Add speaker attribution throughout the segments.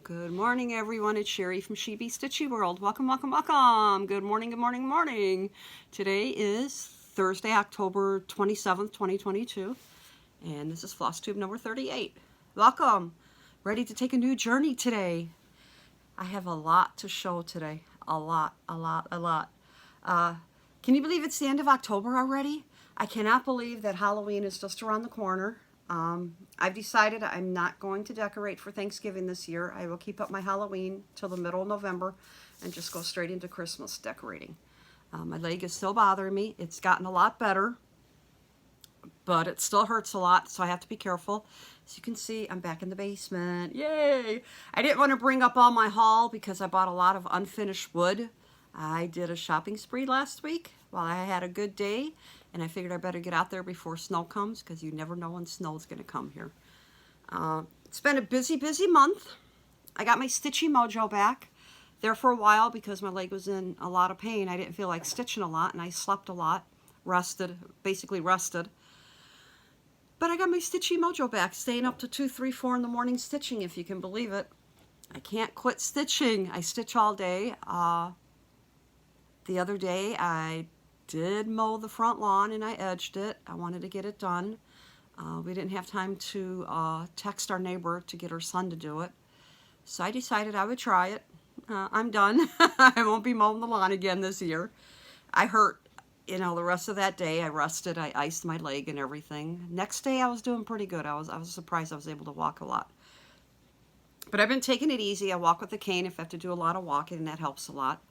Speaker 1: Good morning, everyone. It's Sherry from Stitchy World. Welcome, welcome, welcome. Good morning, good morning, good morning. Today is Thursday, October 27th, 2022, and this is FlossTube number 38. Welcome. Ready to take a new journey today. I have a lot to show today. A lot. Can you believe it's the end of October already? I cannot believe that Halloween is just around the corner. I've decided I'm not going to decorate for Thanksgiving this year. I will keep up my Halloween till the middle of November and just go straight into Christmas decorating. My leg is still bothering me. It's gotten a lot better, but it still hurts a lot, so I have to be careful. As you can see, I'm back in the basement. Yay! I didn't want to bring up all my haul because I bought a lot of unfinished wood. I did a shopping spree last week while I had a good day, and I figured I better get out there before snow comes because you never know when snow is going to come here. It's been a busy month. I got my Stitchy mojo back there for a while because my leg was in a lot of pain. I didn't feel like stitching a lot, and I slept a lot, basically rested. But I got my Stitchy mojo back, staying up to 2, 3, 4 in the morning stitching, if you can believe it. I can't quit stitching. I stitch all day. The other day I did mow the front lawn and I edged it. I wanted to get it done. We didn't have time to text our neighbor to get her son to do it. So I decided I would try it. I'm done. I won't be mowing the lawn again this year. I hurt, the rest of that day. I rested. I iced my leg and everything. Next day I was doing pretty good. I was surprised I was able to walk a lot. But I've been taking it easy. I walk with a cane if I have to do a lot of walking, and that helps a lot.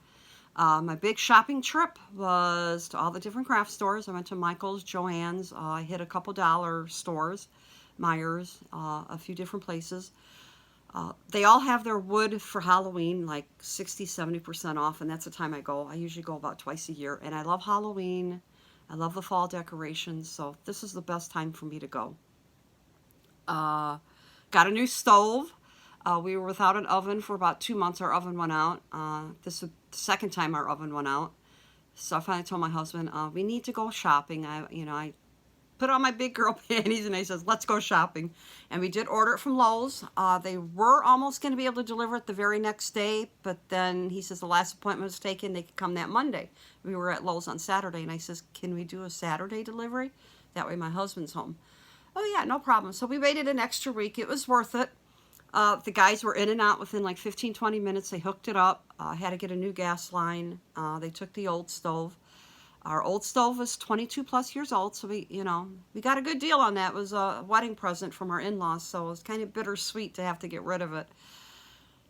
Speaker 1: My big shopping trip was to all the different craft stores. I went to Michael's, Joann's. I hit a couple dollar stores, Myers, a few different places. They all have their wood for Halloween, like 60, 70% off, and that's the time I go. I usually go about twice a year, and I love Halloween. I love the fall decorations, so this is the best time for me to go. Got a new stove. We were without an oven for about 2 months. Our oven went out. This was the second time our oven went out. So I finally told my husband, we need to go shopping. I put on my big girl panties and I says, let's go shopping. And we did order it from Lowe's. They were almost going to be able to deliver it the very next day, but then he says the last appointment was taken. They could come that Monday. We were at Lowe's on Saturday, and I says, can we do a Saturday delivery? That way my husband's home. Oh yeah, no problem. So we waited an extra week. It was worth it. The guys were in and out within like 15, 20 minutes. They hooked it up. I had to get a new gas line. They took the old stove. Our old stove was 22 plus years old, so we got a good deal on that. It was a wedding present from our in-laws, so it was kind of bittersweet to have to get rid of it.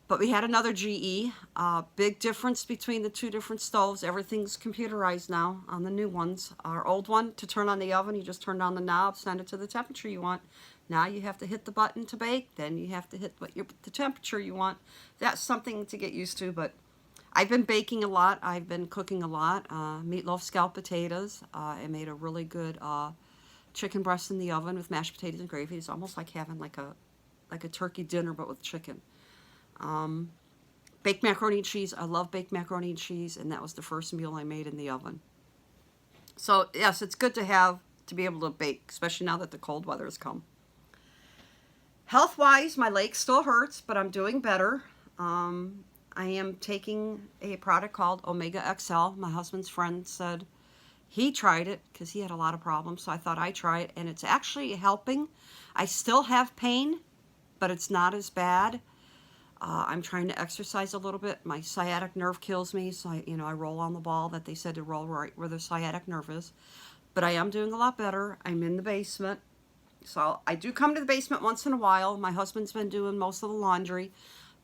Speaker 1: But we had another GE. Big difference between the two different stoves. Everything's computerized now on the new ones. Our old one, to turn on the oven, you just turned on the knob, send it to the temperature you want. Now you have to hit the button to bake, then you have to hit the temperature you want. That's something to get used to, but I've been baking a lot. I've been cooking a lot. Meatloaf, scalloped potatoes. I made a really good chicken breast in the oven with mashed potatoes and gravy. It's almost like having like a turkey dinner, but with chicken. Baked macaroni and cheese. I love baked macaroni and cheese, and that was the first meal I made in the oven. So yes, it's good to be able to bake, especially now that the cold weather has come. Health-wise, my leg still hurts, but I'm doing better. I am taking a product called Omega XL. My husband's friend said he tried it because he had a lot of problems, so I thought I'd try it, and it's actually helping. I still have pain, but it's not as bad. I'm trying to exercise a little bit. My sciatic nerve kills me, so I roll on the ball that they said to roll right where the sciatic nerve is. But I am doing a lot better. I'm in the basement. So I do come to the basement once in a while. My husband's been doing most of the laundry,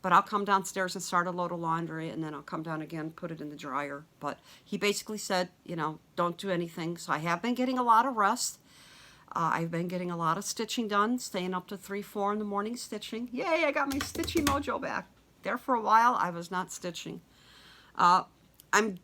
Speaker 1: but I'll come downstairs and start a load of laundry, and then I'll come down again, put it in the dryer. But he basically said, don't do anything. So I have been getting a lot of rest. I've been getting a lot of stitching done, staying up to 3, 4 in the morning stitching. Yay, I got my Stitchy mojo back. There for a while, I was not stitching. I'm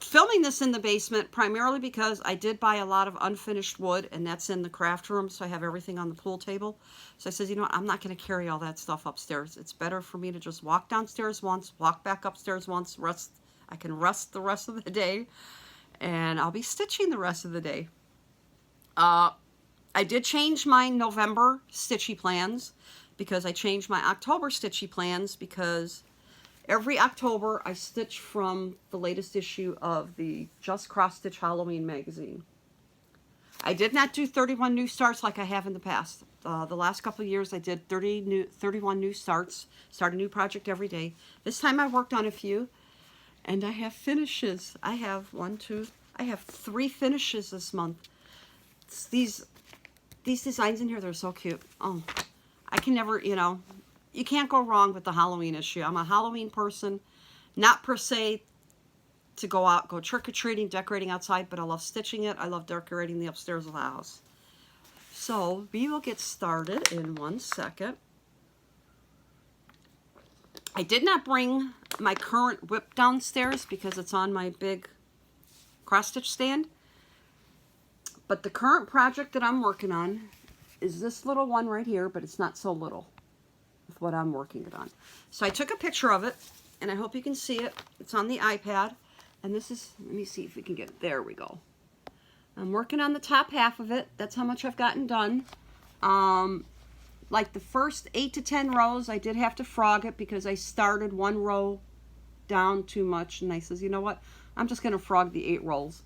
Speaker 1: filming this in the basement primarily because I did buy a lot of unfinished wood, and that's in the craft room, so I have everything on the pool table. So I said, what, I'm not going to carry all that stuff upstairs. It's better for me to just walk downstairs once, walk back upstairs once, rest. I can rest the rest of the day, and I'll be stitching the rest of the day. I did change my November Stitchy plans because I changed my October Stitchy plans, because every October I stitch from the latest issue of the Just Cross Stitch Halloween magazine. I did not do 31 new starts like I have in the past. The last couple of years I did 31 new starts, start a new project every day. This time I worked on a few, and I have finishes. I have I have 3 finishes this month. These designs in here, they're so cute. Oh, I can never, you know, you can't go wrong with the Halloween issue. I'm a Halloween person, not per se to go trick-or-treating, decorating outside, but I love stitching it. I love decorating the upstairs of the house. So we will get started in 1 second. I did not bring my current whip downstairs because it's on my big cross-stitch stand. But the current project that I'm working on is this little one right here, but it's not so little with what I'm working it on. So I took a picture of it, and I hope you can see it. It's on the iPad. And this is, let me see if we can get, there we go. I'm working on the top half of it. That's how much I've gotten done. Like the first 8 to 10 rows, I did have to frog it because I started 1 row down too much. And I says, you know what? I'm just going to frog the 8 rows.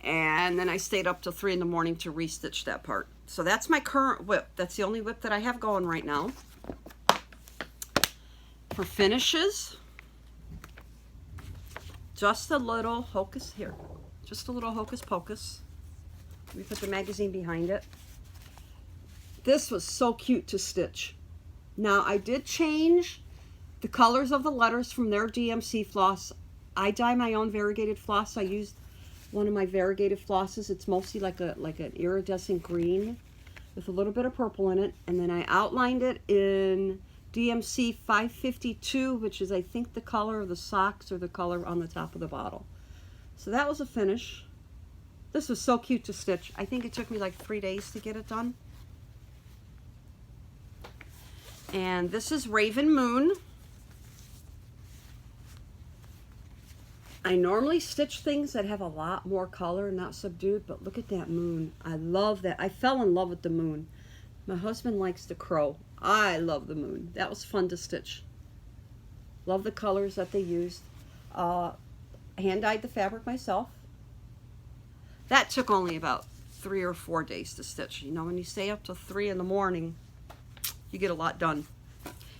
Speaker 1: And then I stayed up till 3 in the morning to restitch that part. So that's my current whip. That's the only whip that I have going right now. For finishes, just a little hocus here. Just a little hocus pocus. We put the magazine behind it. This was so cute to stitch. Now I did change the colors of the letters from their DMC floss. I dye my own variegated floss. I used one of my variegated flosses. It's mostly like an iridescent green with a little bit of purple in it. And then I outlined it in DMC 552, which is I think the color of the socks or the color on the top of the bottle. So that was a finish. This was so cute to stitch. I think it took me like 3 days to get it done. And this is Raven Moon. I normally stitch things that have a lot more color, not subdued, but look at that moon. I love that. I fell in love with the moon. My husband likes the crow. I love the moon. That was fun to stitch. Love the colors that they used. Hand-dyed the fabric myself. That took only about 3 or 4 days to stitch. You know, when you stay up till 3 in the morning, you get a lot done.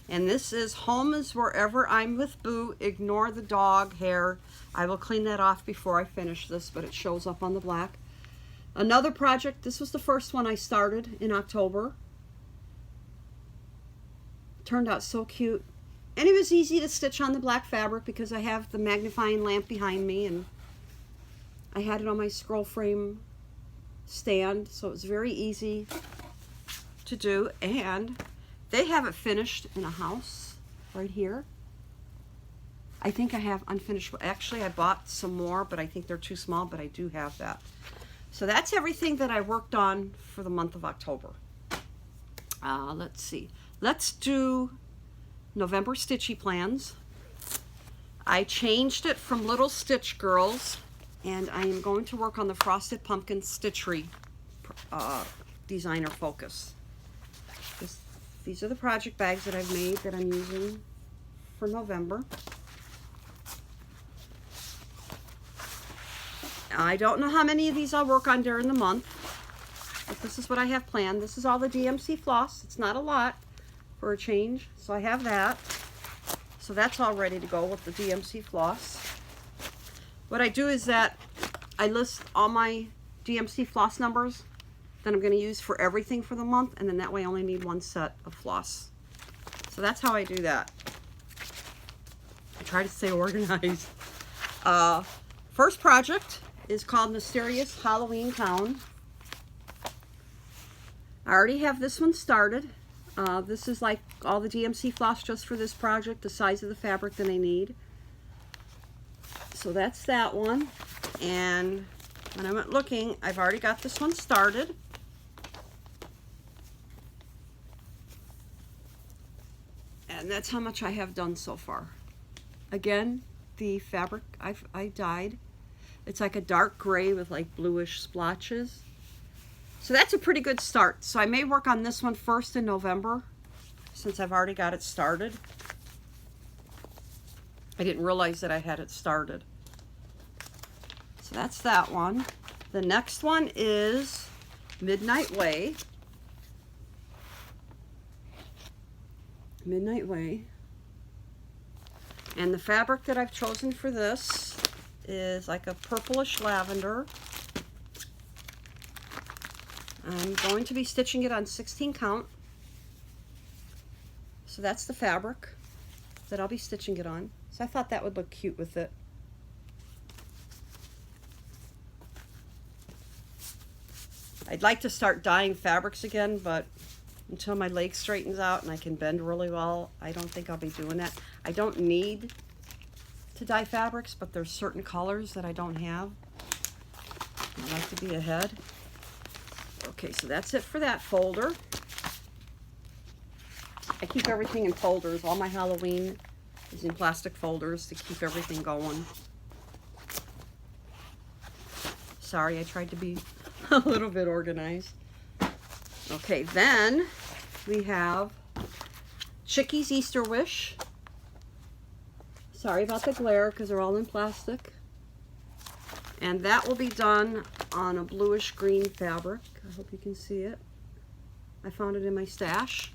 Speaker 1: And this is Home is Wherever I'm with Boo. Ignore the dog hair. I will clean that off before I finish this, but it shows up on the black. Another project. This was the first one I started in October. Turned out so cute. And it was easy to stitch on the black fabric because I have the magnifying lamp behind me, and I had it on my scroll frame stand, so it was very easy to do. And they have it finished in a house right here. I think I have unfinished. Actually, I bought some more, but I think they're too small, but I do have that. So that's everything that I worked on for the month of October. Let's see. Let's do November Stitchy plans. I changed it from Little Stitch Girls, and I am going to work on the Frosted Pumpkin Stitchery designer focus. These are the project bags that I've made that I'm using for November. I don't know how many of these I'll work on during the month, but this is what I have planned. This is all the DMC floss. It's not a lot for a change, so I have that. So that's all ready to go with the DMC floss. What I do is that I list all my DMC floss numbers that I'm going to use for everything for the month, and then that way I only need 1 set of floss. So that's how I do that. I try to stay organized. First project is called Mysterious Halloween Town. I already have this one started. This is like all the DMC floss just for this project, the size of the fabric that I need. So that's that one. And when I went looking, I've already got this one started. And that's how much I have done so far. Again, the fabric I dyed. It's like a dark gray with like bluish splotches. So that's a pretty good start. So I may work on this one first in November, since I've already got it started. I didn't realize that I had it started. So that's that one. The next one is Midnight Way. Midnight Way. And the fabric that I've chosen for this is like a purplish lavender. I'm going to be stitching it on 16 count. So that's the fabric that I'll be stitching it on. So I thought that would look cute with it. I'd like to start dyeing fabrics again, but until my leg straightens out and I can bend really well, I don't think I'll be doing that. I don't need to dye fabrics, but there's certain colors that I don't have. I like to be ahead. Okay, so that's it for that folder. I keep everything in folders. All my Halloween is in plastic folders to keep everything going. Sorry, I tried to be a little bit organized. Okay, then we have Chicky's Easter Wish. Sorry about the glare because they're all in plastic. And that will be done on a bluish green fabric. I hope you can see it. I found it in my stash.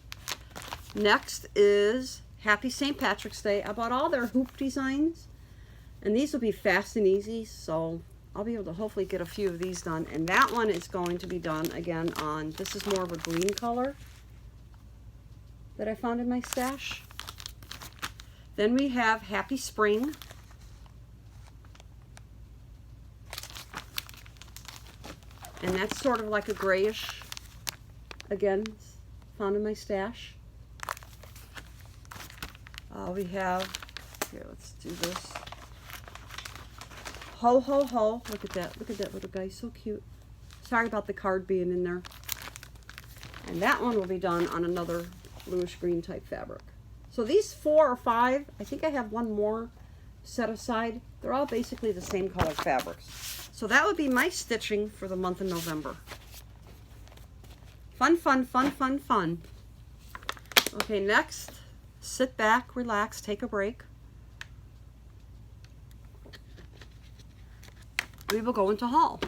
Speaker 1: Next is Happy St. Patrick's Day. I bought all their hoop designs, and these will be fast and easy, so I'll be able to hopefully get a few of these done. And that one is going to be done again on, this is more of a green color that I found in my stash. Then we have Happy Spring. And that's sort of like a grayish, again, found in my stash. We have, here, let's do this. Ho, ho, ho. Look at that little guy, so cute. Sorry about the card being in there. And that one will be done on another bluish green type fabric. So these 4 or 5, I think I have one more set aside. They're all basically the same color fabrics. So that would be my stitching for the month of November. Fun, fun, fun, fun, fun. Okay, next, sit back, relax, take a break. We will go into haul.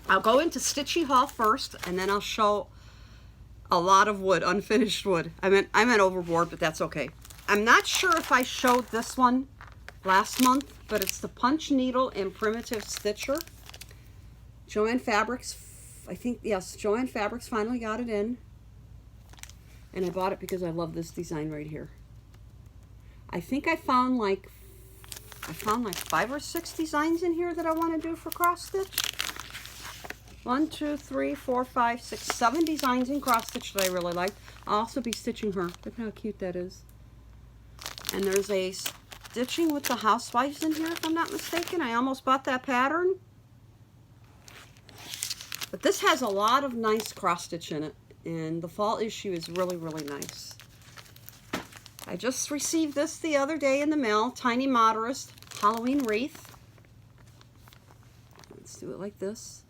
Speaker 1: I'll go into Stitchy haul first, and then I'll show a lot of wood, unfinished wood. I meant overboard, but that's okay. I'm not sure if I showed this one last month, but it's the Punch Needle and Primitive Stitcher. Joann Fabrics, I think, yes, Joann Fabrics finally got it in. And I bought it because I love this design right here. I think I found like 5 or 6 designs in here that I want to do for cross stitch. 1, 2, 3, 4, 5, 6, 7 designs in cross stitch that I really like. I'll also be stitching her. Look how cute that is. And there's a stitching with the housewives in here, if I'm not mistaken. I almost bought that pattern. But this has a lot of nice cross stitch in it. And the fall issue is really, really nice. I just received this the other day in the mail. Tiny Modernist Halloween Wreath. Let's do it like this.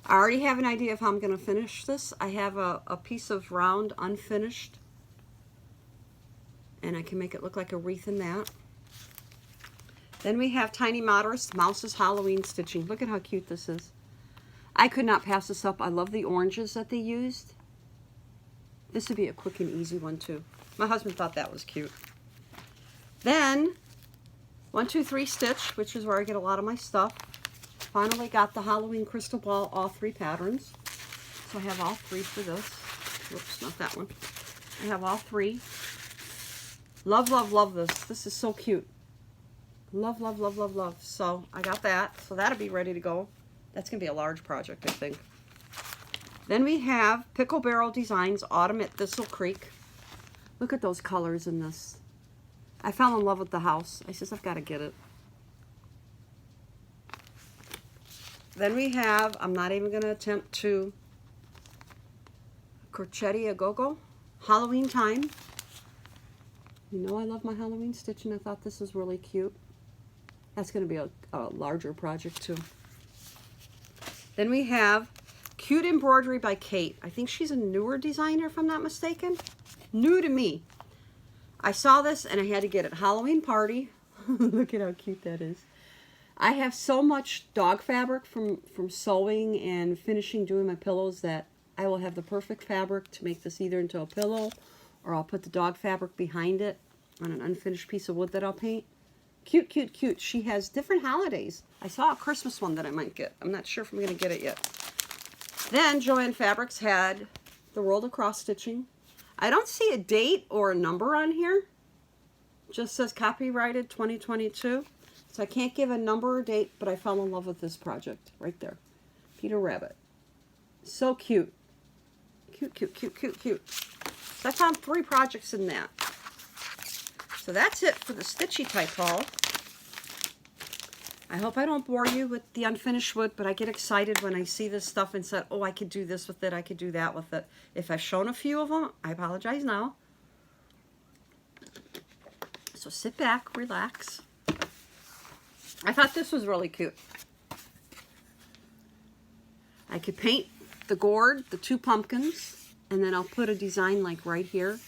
Speaker 1: I already have an idea of how I'm going to finish this. I have a piece of round unfinished. And I can make it look like a wreath in that. Then we have Tiny Modernist Mouse's Halloween Stitching. Look at how cute this is. I could not pass this up. I love the oranges that they used. This would be a quick and easy one too. My husband thought that was cute. Then 1, 2, 3 Stitch, which is where I get a lot of my stuff. Finally got the Halloween Crystal Ball, all 3 patterns. So I have all 3 for this. Whoops, not that one. I have all 3. Love, love, love this. This is so cute. Love, love, love, love, love. So I got that. So that'll be ready to go. That's going to be a large project, I think. Then we have Pickle Barrel Designs Autumn at Thistle Creek. Look at those colors in this. I fell in love with the house. I says, I've got to get it. Then we have, I'm not even going to attempt to, Corchetti A Go-Go, Halloween Time. You know I love my Halloween stitching. I thought this was really cute. That's going to be a larger project too. Then we have Cute embroidery by Kate. I think she's a newer designer, if I'm not mistaken. New to me. I saw this and I had to get it. Halloween party. Look at how cute that is. I have so much dog fabric from sewing and finishing doing my pillows that I will have the perfect fabric to make this either into a pillow, or I'll put the dog fabric behind it on an unfinished piece of wood that I'll paint. Cute, cute, cute. She has different holidays. I saw a Christmas one that I might get. I'm not sure if I'm going to get it yet. Then Joann Fabrics had the World of Cross Stitching. I don't see a date or a number on here. It just says copyrighted 2022. So I can't give a number or date, but I fell in love with this project right there. Peter Rabbit. So cute. Cute, cute, cute, cute, cute. So I found 3 projects in that. So that's it for the Stitchy type haul. I hope I don't bore you with the unfinished wood, but I get excited when I see this stuff and said, oh, I could do this with it, I could do that with it. If I've shown a few of them, I apologize now. So sit back, relax. I thought this was really cute. I could paint the gourd, the 2 pumpkins, and then I'll put a design like right here.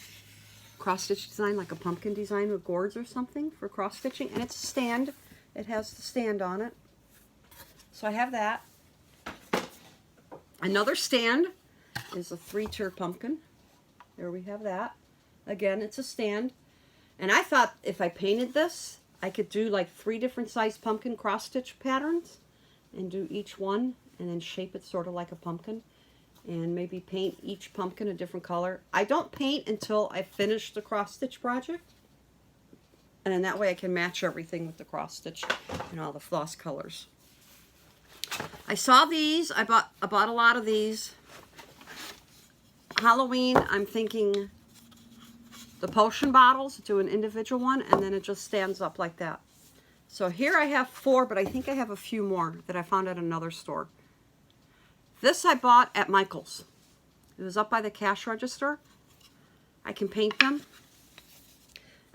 Speaker 1: Cross-stitch design, like a pumpkin design with gourds or something for cross-stitching. And it's a stand. It has the stand on it. So I have that. Another stand is a 3-tier pumpkin. There we have that. Again, it's a stand. And I thought if I painted this, I could do like 3 different size pumpkin cross-stitch patterns and do each one and then shape it sort of like a pumpkin and maybe paint each pumpkin a different color. I don't paint until I finish the cross-stitch project, and in that way I can match everything with the cross-stitch and all the floss colors. I saw these. I bought a lot of these. Halloween, I'm thinking the potion bottles, do an individual one, and then it just stands up like that. So here I have 4, but I think I have a few more that I found at another store. This I bought at Michael's. It was up by the cash register. I can paint them.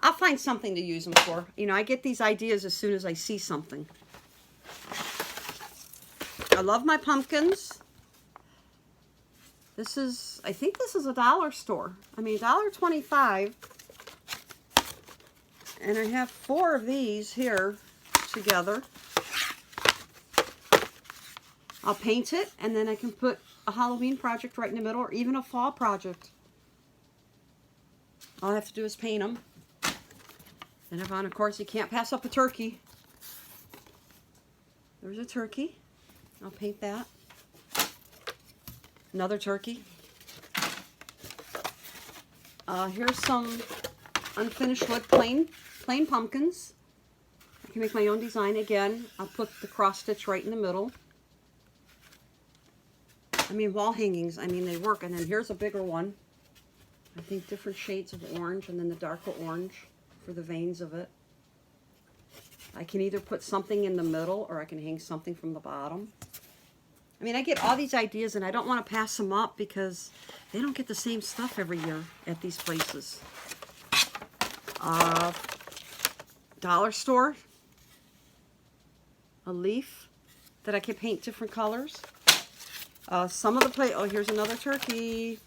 Speaker 1: I'll find something to use them for. You know, I get these ideas as soon as I see something. I love my pumpkins. This is, I think this is a dollar store. I mean, $1.25. And I have 4 of these here together. I'll paint it, and then I can put a Halloween project right in the middle, or even a fall project. All I have to do is paint them. And of course, you can't pass up a turkey. There's a turkey. I'll paint that. Another turkey. Here's some unfinished wood, plain pumpkins. I can make my own design again. I'll put the cross stitch right in the middle. I mean, wall hangings, I mean, they work. And then here's a bigger one. I think different shades of orange, and then the darker orange for the veins of it. I can either put something in the middle, or I can hang something from the bottom. I mean, I get all these ideas, and I don't want to pass them up because they don't get the same stuff every year at these places. Dollar store. A leaf that I can paint different colors. Some of the places, oh, here's another turkey.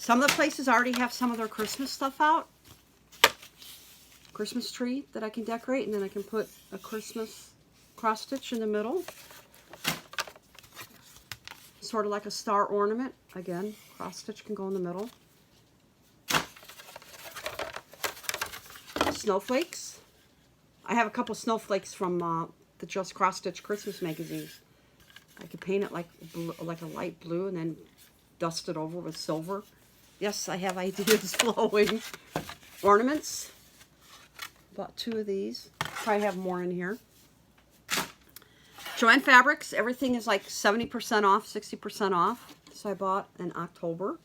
Speaker 1: Some of the places already have some of their Christmas stuff out. Christmas tree that I can decorate, and then I can put a Christmas cross stitch in the middle. Sort of like a star ornament. Again, cross stitch can go in the middle. Snowflakes. I have a couple snowflakes from the Just Cross Stitch Christmas magazines. I could paint it like a light blue and then dust it over with silver. Yes, I have ideas flowing. Ornaments. Bought 2 of these. Probably have more in here. Joann Fabrics. Everything is like 70% off, 60% off. So I bought in October.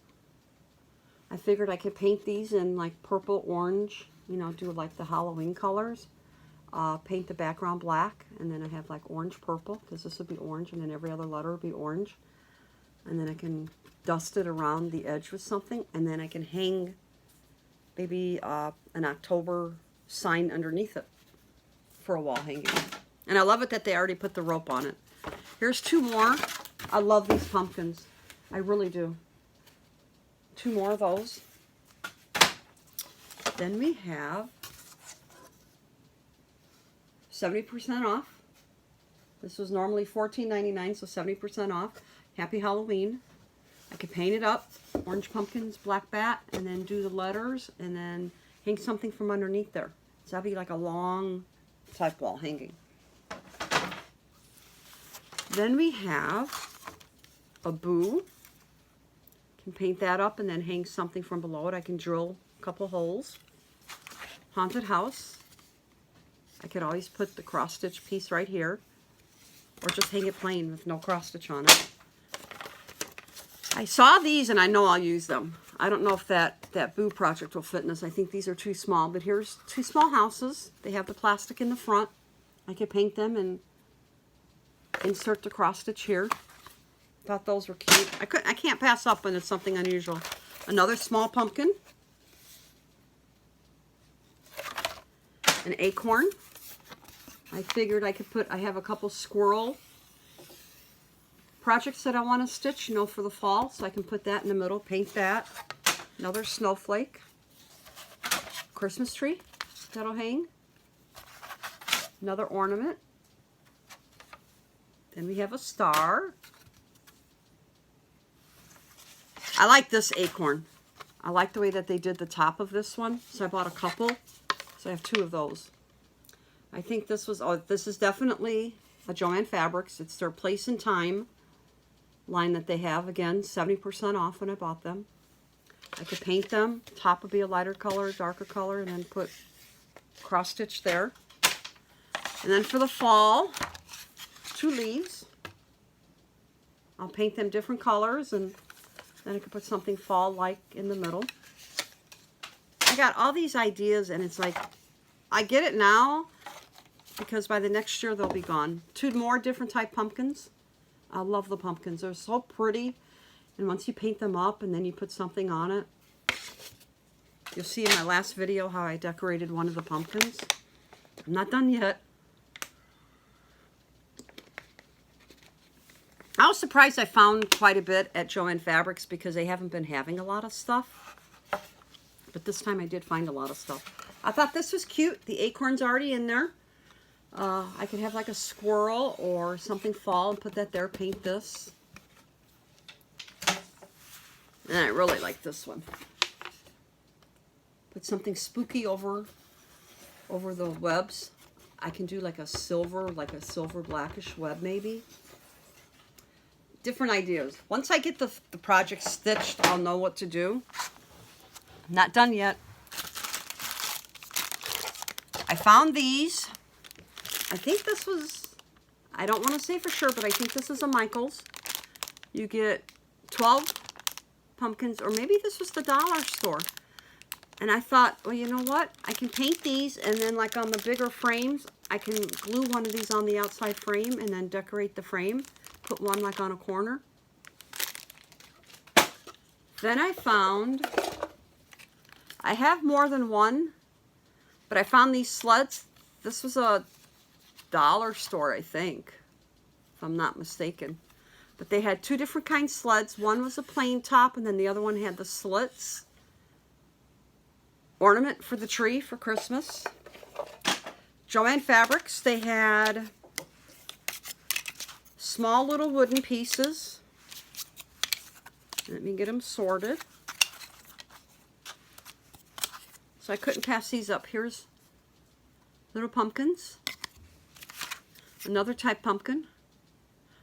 Speaker 1: I figured I could paint these in like purple, orange. You know, do like the Halloween colors. Paint the background black, and then I have like orange purple, because this would be orange, and then every other letter would be orange. And then I can dust it around the edge with something, and then I can hang maybe an October sign underneath it for a wall hanging. And I love it that they already put the rope on it. Here's 2 more. I love these pumpkins. I really do. 2 more of those. Then we have 70% off. This was normally $14.99, so 70% off. Happy Halloween. I could paint it up, orange pumpkins, black bat, and then do the letters, and then hang something from underneath there. So that'd be like a long type wall hanging. Then we have a boo. Can paint that up and then hang something from below it. I can drill a couple holes. Haunted house. I could always put the cross stitch piece right here, or just hang it plain with no cross stitch on it. I saw these and I know I'll use them. I don't know if that boo project will fit in this. I think these are too small, but here's 2 small houses. They have the plastic in the front. I could paint them and insert the cross stitch here. Thought those were cute. I can't pass up when it's something unusual. Another small pumpkin. An acorn. I figured I could put, I have a couple squirrel projects that I want to stitch, you know, for the fall, so I can put that in the middle, paint that. Another snowflake. Christmas tree that'll hang. Another ornament. Then we have a star. I like this acorn. I like the way that they did the top of this one, so I bought a couple. So I have 2 of those. I think this was, oh, this is definitely a Joann Fabrics. It's their Place and Time line that they have. Again, 70% off when I bought them. I could paint them. Top would be a lighter color, darker color, and then put cross stitch there. And then for the fall, 2 leaves. I'll paint them different colors, and then I could put something fall-like in the middle. I got all these ideas, and it's like, I get it now, because by the next year they'll be gone. 2 more different type pumpkins. I love the pumpkins. They're so pretty. And once you paint them up and then you put something on it, you'll see in my last video how I decorated one of the pumpkins. I'm not done yet. I was surprised I found quite a bit at Joann Fabrics because they haven't been having a lot of stuff. But this time I did find a lot of stuff. I thought this was cute. The acorn's already in there. I could have like a squirrel or something fall and put that there, paint this. And I really like this one. Put something spooky over the webs. I can do like a silver blackish web maybe. Different ideas. Once I get the project stitched, I'll know what to do. I'm not done yet. I found these. I think this was, I don't want to say for sure, but I think this is a Michael's. You get 12 pumpkins, or maybe this was the dollar store. And I thought, well, you know what? I can paint these, and then like on the bigger frames, I can glue one of these on the outside frame and then decorate the frame. Put one like on a corner. Then I found, I have more than one, but I found these sleds. This was a dollar store, I think, if I'm not mistaken. But they had 2 different kinds of sleds. One was a plain top, and then the other one had the slits. Ornament for the tree for Christmas. Joann Fabrics, they had small little wooden pieces. Let me get them sorted. So I couldn't pass these up. Here's little pumpkins. Another type pumpkin.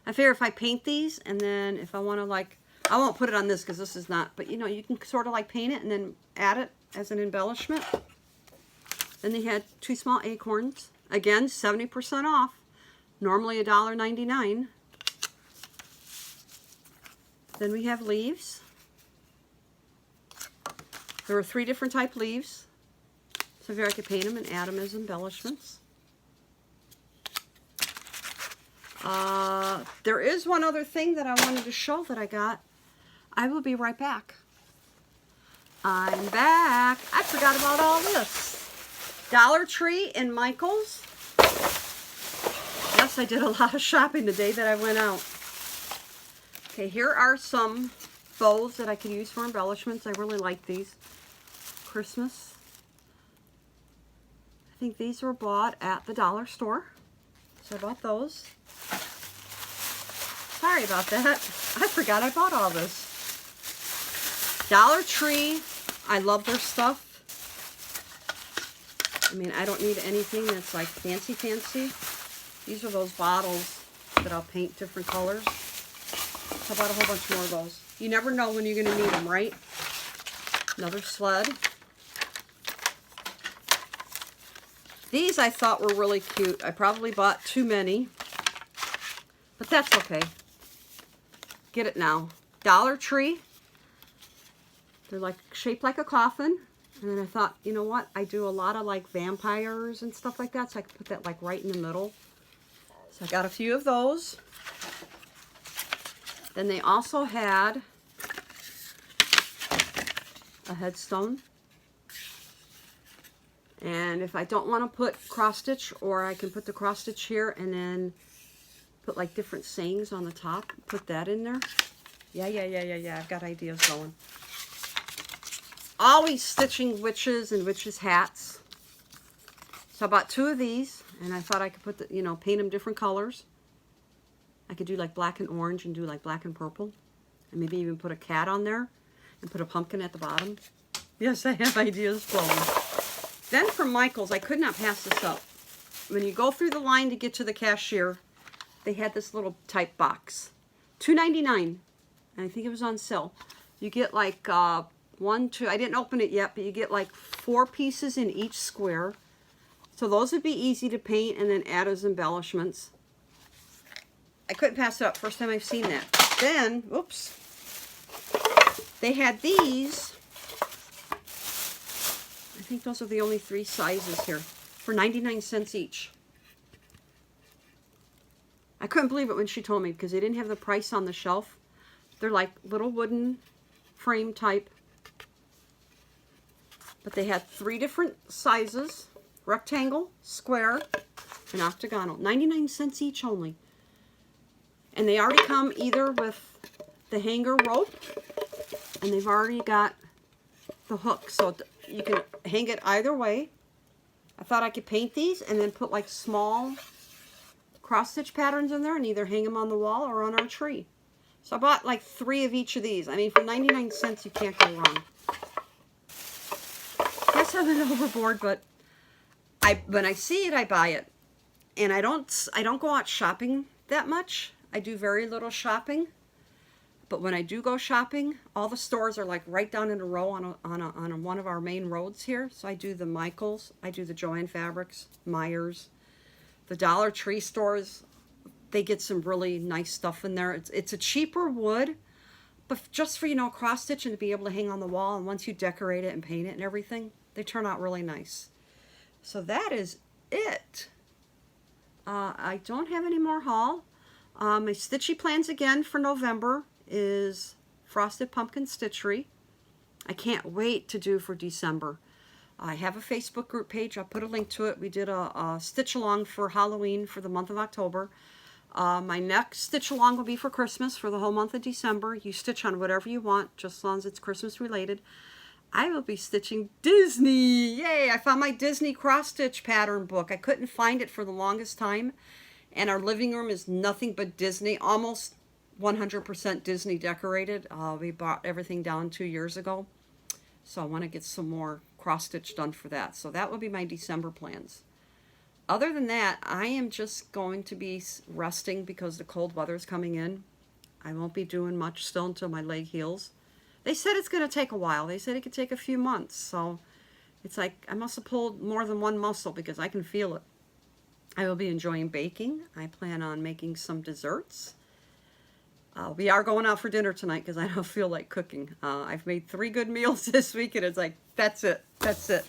Speaker 1: I figure if I paint these, and then if I want to like, I won't put it on this because this is not, but you know, you can sort of like paint it and then add it as an embellishment. Then they had 2 small acorns. Again, 70% off. Normally $1.99. Then we have leaves. There were 3 different type leaves. So here I could paint them and add them as embellishments. There is one other thing that I wanted to show that I got. I will be right back. I'm back. I forgot about all this. Dollar Tree and Michael's. Yes, I did a lot of shopping the day that I went out. Okay, here are some bows that I can use for embellishments. I really like these. Christmas. I think these were bought at the dollar store. So I bought those. Sorry about that. I forgot I bought all this. Dollar Tree. I love their stuff. I mean, I don't need anything that's like fancy. These are those bottles that I'll paint different colors. So I bought a whole bunch more of those. You never know when you're going to need them, right? Another sled. These I thought were really cute. I probably bought too many, but that's okay. Get it now. Dollar Tree. They're like shaped like a coffin. And then I thought, you know what? I do a lot of like vampires and stuff like that, so I could put that like right in the middle. So I got a few of those. Then they also had a headstone. And if I don't want to put cross stitch, or I can put the cross stitch here and then put like different sayings on the top, put that in there. Yeah. I've got ideas going. Always stitching witches and witches hats. So I bought 2 of these, and I thought I could put the, you know, paint them different colors. I could do like black and orange and do like black and purple. And maybe even put a cat on there and put a pumpkin at the bottom. Yes, I have ideas flowing. Then from Michael's, I could not pass this up. When you go through the line to get to the cashier, they had this little type box. $2.99. And I think it was on sale. You get like 1, 2, I didn't open it yet, but you get like 4 pieces in each square. So those would be easy to paint and then add as embellishments. I couldn't pass it up. First time I've seen that. Then, oops, they had these. I think those are the only 3 sizes here for 99 cents each. I couldn't believe it when she told me because they didn't have the price on the shelf. They're like little wooden frame type. But they had 3 different sizes: rectangle, square, and octagonal. 99 cents each only. And they already come either with the hanger rope, and they've already got the hook, so you can hang it either way. I thought I could paint these and then put like small cross stitch patterns in there and either hang them on the wall or on our tree. So I bought like 3 of each of these. I mean, for 99 cents, you can't go wrong. Guess I went overboard, but when I see it, I buy it. And I don't go out shopping that much. I do very little shopping. But when I do go shopping, all the stores are like right down in a row on one of our main roads here. So I do the Michaels, I do the Joann Fabrics, Myers, the Dollar Tree stores. They get some really nice stuff in there. It's a cheaper wood, but just for, you know, cross stitch and to be able to hang on the wall. And once you decorate it and paint it and everything, they turn out really nice. So that is it. I don't have any more haul. My Stitchy plans again for November is Frosted Pumpkin Stitchery. I can't wait to do for December. I have a Facebook group page. I'll put a link to it. We did a stitch along for Halloween for the month of October. My next stitch along will be for Christmas for the whole month of December. You stitch on whatever you want, just as long as it's Christmas related. I will be stitching Disney. Yay! I found my Disney cross stitch pattern book. I couldn't find it for the longest time. And our living room is nothing but Disney, almost 100% Disney decorated. We bought everything down 2 years ago. So I want to get some more cross stitch done for that. So that will be my December plans. Other than that, I am just going to be resting because the cold weather is coming in. I won't be doing much still until my leg heals. They said it's going to take a while. They said it could take a few months. So it's like I must have pulled more than one muscle because I can feel it. I will be enjoying baking. I plan on making some desserts. We are going out for dinner tonight because I don't feel like cooking. I've made 3 good meals this week and it's like, that's it. That's it.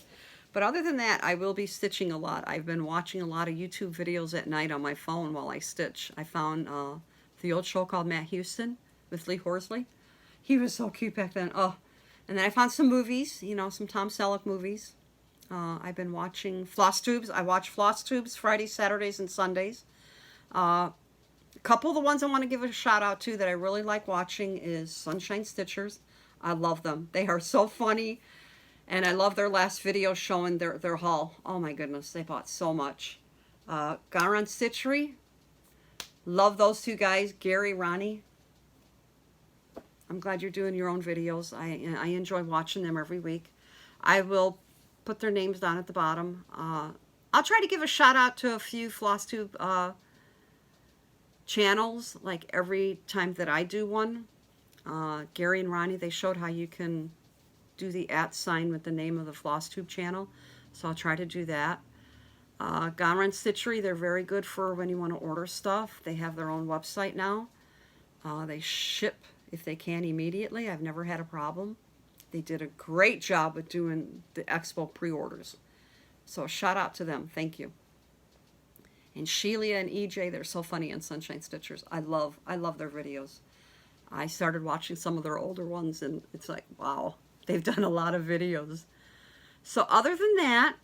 Speaker 1: But other than that, I will be stitching a lot. I've been watching a lot of YouTube videos at night on my phone while I stitch. I found the old show called Matt Houston with Lee Horsley. He was so cute back then. Oh, and then I found some movies, you know, some Tom Selleck movies. I've been watching FlossTubes. I watch FlossTubes Fridays, Saturdays, and Sundays. And A couple of the ones I want to give a shout out to that I really like watching is Sunshine Stitchers. I love them. They are so funny. And I love their last video showing their haul. Oh my goodness, they bought so much. Garan Stitchery. Love those two guys, Gary, Ronnie. I'm glad you're doing your own videos. I enjoy watching them every week. I will put their names down at the bottom. I'll try to give a shout out to a few FlossTube channels, like every time that I do one. Gary and Ronnie, they showed how you can do the @ sign with the name of the FlossTube channel, so I'll try to do that. Garan Stitchery, they're very good for when you want to order stuff. They have their own website now. They ship, if they can, immediately. I've never had a problem. They did a great job with doing the Expo pre-orders. So a shout out to them. Thank you. And Sheila and EJ, they're so funny on Sunshine Stitchers. I love their videos. I started watching some of their older ones, and it's like, wow, they've done a lot of videos. So other than that,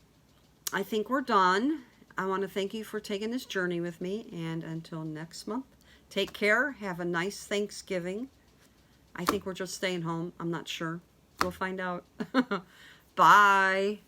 Speaker 1: I think we're done. I want to thank you for taking this journey with me, and until next month, take care. Have a nice Thanksgiving. I think we're just staying home. I'm not sure. We'll find out. Bye.